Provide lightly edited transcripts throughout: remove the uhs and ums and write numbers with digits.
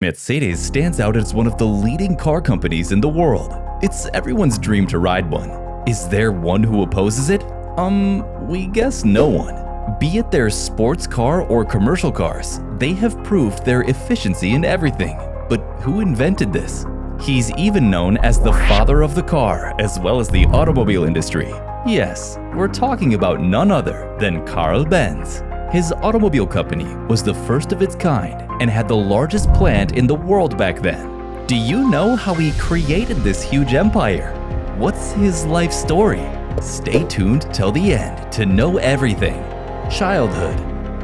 Mercedes stands out as one of the leading car companies in the world. It's everyone's dream to ride one. Is there one who opposes it? We guess no one. Be it their sports car or commercial cars, they have proved their efficiency in everything. But who invented this? He's even known as the father of the car, as well as the automobile industry. Yes, we're talking about none other than Carl Benz. His automobile company was the first of its kind and had the largest plant in the world back then. Do you know how he created this huge empire? What's his life story? Stay tuned till the end to know everything. Childhood.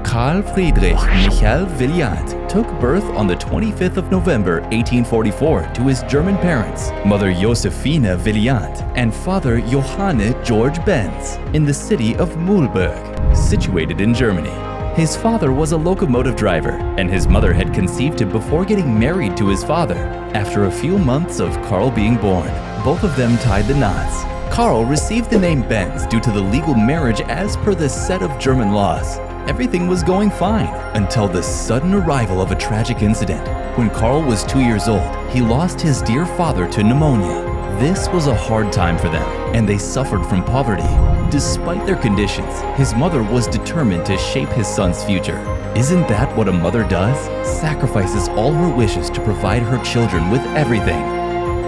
Carl Friedrich Michael Williant took birth on the 25th of November 1844 to his German parents, mother Josephine Williant and father Johanne George Benz, in the city of Mühlberg, situated in Germany. His father was a locomotive driver, and his mother had conceived him before getting married to his father. After a few months of Carl being born, both of them tied the knots. Carl received the name Benz due to the legal marriage as per the set of German laws. Everything was going fine until the sudden arrival of a tragic incident. When Carl was 2 years old, he lost his dear father to pneumonia. This was a hard time for them, and they suffered from poverty. Despite their conditions, his mother was determined to shape his son's future. Isn't that what a mother does? Sacrifices all her wishes to provide her children with everything.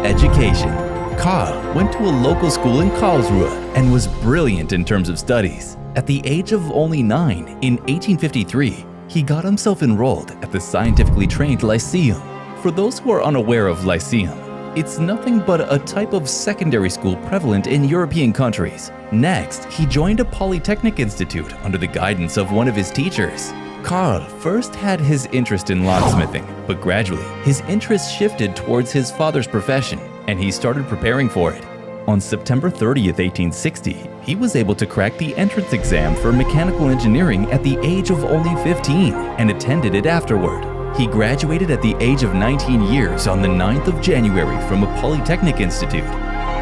Education. Carl went to a local school in Karlsruhe and was brilliant in terms of studies. At the age of only 9, in 1853, he got himself enrolled at the scientifically trained Lyceum. For those who are unaware of Lyceum, it's nothing but a type of secondary school prevalent in European countries. Next, he joined a polytechnic institute under the guidance of one of his teachers. Carl first had his interest in locksmithing, but gradually his interest shifted towards his father's profession, and he started preparing for it. On September 30th, 1860, he was able to crack the entrance exam for mechanical engineering at the age of only 15 and attended it afterward. He graduated at the age of 19 years on the 9th of January from a polytechnic institute.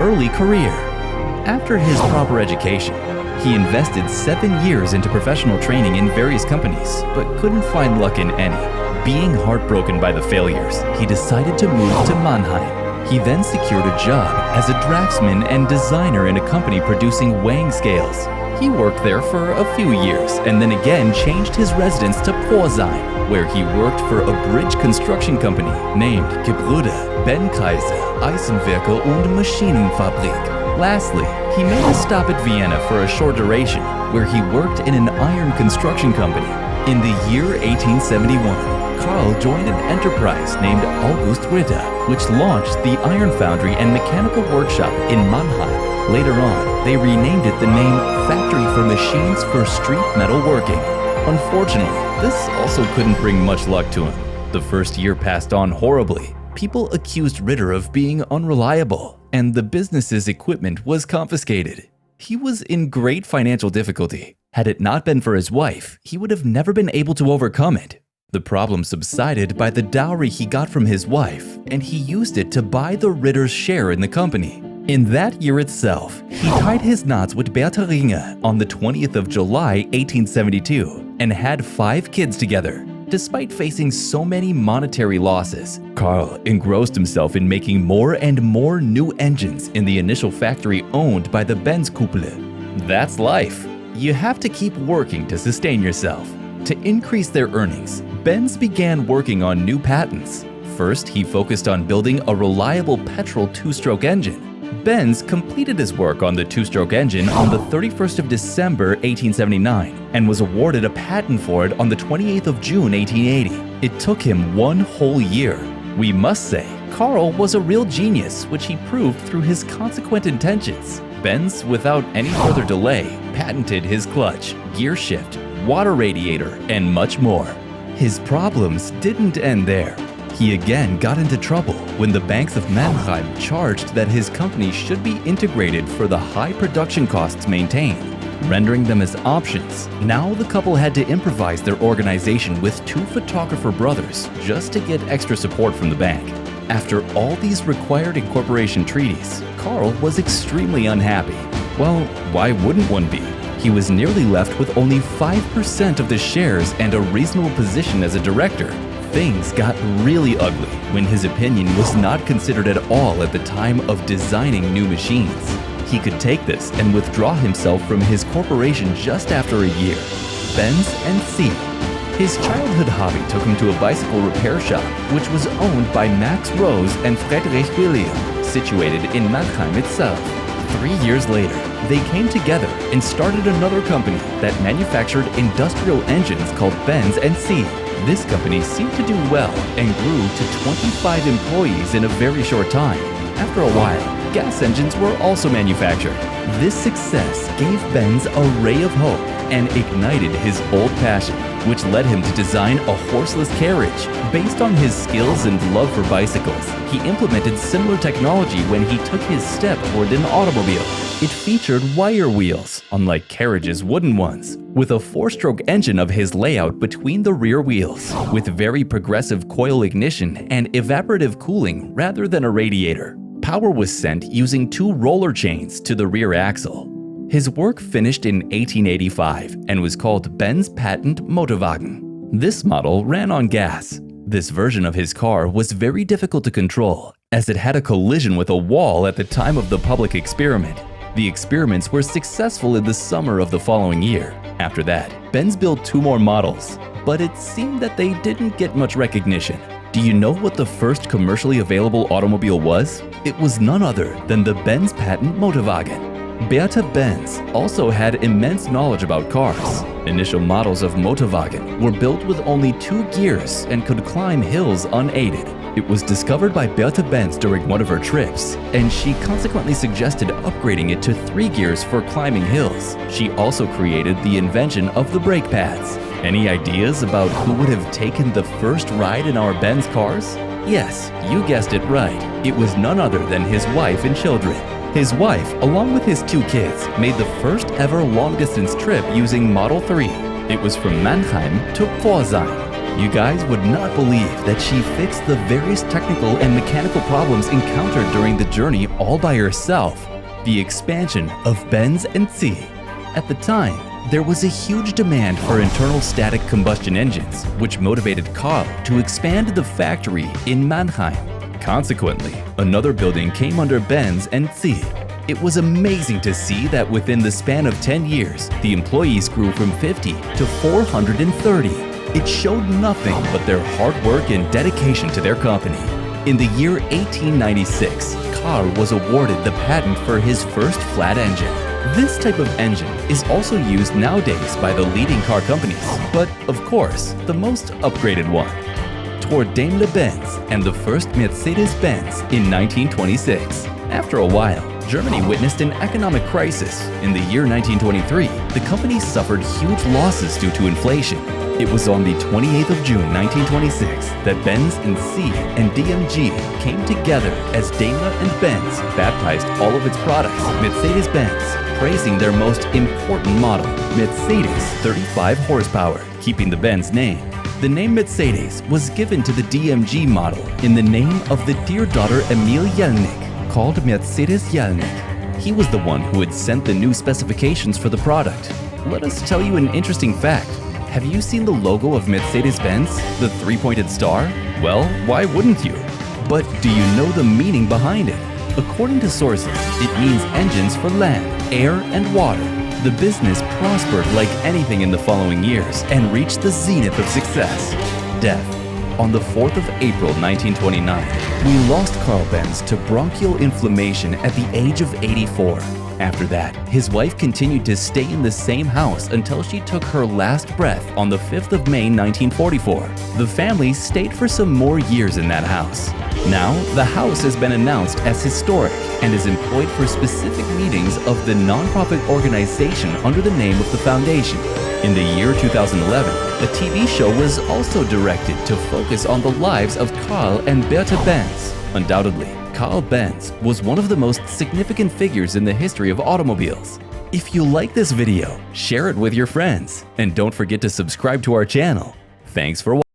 Early career. After his proper education, he invested 7 years into professional training in various companies, but couldn't find luck in any. Being heartbroken by the failures, he decided to move to Mannheim. He then secured a job as a draftsman and designer in a company producing weighing scales. He worked there for a few years and then again changed his residence to Pforzheim, where he worked for a bridge construction company named Gebrüder Benckiser Eisenwerke und Maschinenfabrik. Lastly, he made a stop at Vienna for a short duration, where he worked in an iron construction company. In the year 1871, Carl joined an enterprise named August Ritter, which launched the iron foundry and mechanical workshop in Mannheim. Later on, they renamed it the name Factory for Machines for Street Metal Working. Unfortunately, this also couldn't bring much luck to him. The first year passed on horribly. People accused Ritter of being unreliable, and the business's equipment was confiscated. He was in great financial difficulty. Had it not been for his wife, he would have never been able to overcome it. The problem subsided by the dowry he got from his wife, and he used it to buy the Ritter's share in the company. In that year itself, he tied his knots with Bertha Ringer on the 20th of July, 1872, and had 5 kids together. Despite facing so many monetary losses, Carl engrossed himself in making more and more new engines in the initial factory owned by the Benz couple. That's life. You have to keep working to sustain yourself. To increase their earnings, Benz began working on new patents. First, he focused on building a reliable petrol 2-stroke engine. Benz completed his work on the 2-stroke engine on the 31st of December 1879 and was awarded a patent for it on the 28th of June 1880. It took him 1 whole year. We must say, Carl was a real genius, which he proved through his consequent intentions. Benz, without any further delay, patented his clutch, gear shift, water radiator, and much more. His problems didn't end there. He again got into trouble when the banks of Mannheim charged that his company should be integrated for the high production costs maintained, rendering them as options. Now the couple had to improvise their organization with 2 photographer brothers just to get extra support from the bank. After all these required incorporation treaties, Carl was extremely unhappy. Well, why wouldn't one be? He was nearly left with only 5% of the shares and a reasonable position as a director. things got really ugly when his opinion was not considered at all at the time of designing new machines. He could take this and withdraw himself from his corporation just after a year. Benz and C. His childhood hobby took him to a bicycle repair shop, which was owned by Max Rose and Friedrich William, situated in Mannheim itself. 3 years later, they came together and started another company that manufactured industrial engines called Benz and C. This company seemed to do well and grew to 25 employees in a very short time. After a while, gas engines were also manufactured. This success gave Benz a ray of hope and ignited his old passion, which led him to design a horseless carriage. Based on his skills and love for bicycles, he implemented similar technology when he took his step toward an automobile. It featured wire wheels, unlike carriage's wooden ones, with a 4-stroke engine of his layout between the rear wheels, with very progressive coil ignition and evaporative cooling rather than a radiator. Power was sent using 2 roller chains to the rear axle. His work finished in 1885 and was called Benz Patent Motorwagen. This model ran on gas. This version of his car was very difficult to control, as it had a collision with a wall at the time of the public experiment. The experiments were successful in the summer of the following year. After that, Benz built 2 more models, but it seemed that they didn't get much recognition. Do you know what the first commercially available automobile was? It was none other than the Benz Patent Motorwagen. Bertha Benz also had immense knowledge about cars. Initial models of Motorwagen were built with only 2 gears and could climb hills unaided. It was discovered by Bertha Benz during one of her trips, and she consequently suggested upgrading it to 3 gears for climbing hills. She also created the invention of the brake pads. Any ideas about who would have taken the first ride in our Benz cars? Yes, you guessed it right. It was none other than his wife and children. His wife, along with his 2 kids, made the first ever long-distance trip using Model 3. It was from Mannheim to Pforzheim. You guys would not believe that she fixed the various technical and mechanical problems encountered during the journey all by herself. The expansion of Benz and C. At the time, there was a huge demand for internal static combustion engines, which motivated Karl to expand the factory in Mannheim. Consequently, another building came under Benz and C. It was amazing to see that within the span of 10 years, the employees grew from 50 to 430. It showed nothing but their hard work and dedication to their company. In the year 1896, Karl was awarded the patent for his first flat engine. This type of engine is also used nowadays by the leading car companies, but of course, the most upgraded one. Toward Daimler-Benz and the first Mercedes Benz in 1926. After a while, Germany witnessed an economic crisis. In the year 1923, the company suffered huge losses due to inflation. It was on the 28th of June 1926 that Benz and C and DMG came together as Daimler and Benz baptized all of its products Mercedes-Benz, praising their most important model, Mercedes 35 horsepower, keeping the Benz name. The name Mercedes was given to the DMG model in the name of the dear daughter Emil Jelinek, called Mercedes Jelinek. He was the one who had sent the new specifications for the product. Let us tell you an interesting fact. Have you seen the logo of Mercedes-Benz, the 3-pointed star? Well, why wouldn't you? But do you know the meaning behind it? According to sources, it means engines for land, air, and water. The business prospered like anything in the following years and reached the zenith of success. Death. On the 4th of April 1929, we lost Karl Benz to bronchial inflammation at the age of 84. After that, his wife continued to stay in the same house until she took her last breath on the 5th of May 1944. The family stayed for some more years in that house. Now, the house has been announced as historic and is employed for specific meetings of the non-profit organization under the name of the foundation. In the year 2011, a TV show was also directed to focus on the lives of Karl and Bertha Benz. Undoubtedly, Karl Benz was one of the most significant figures in the history of automobiles. If you like this video, share it with your friends, and don't forget to subscribe to our channel. Thanks for watching.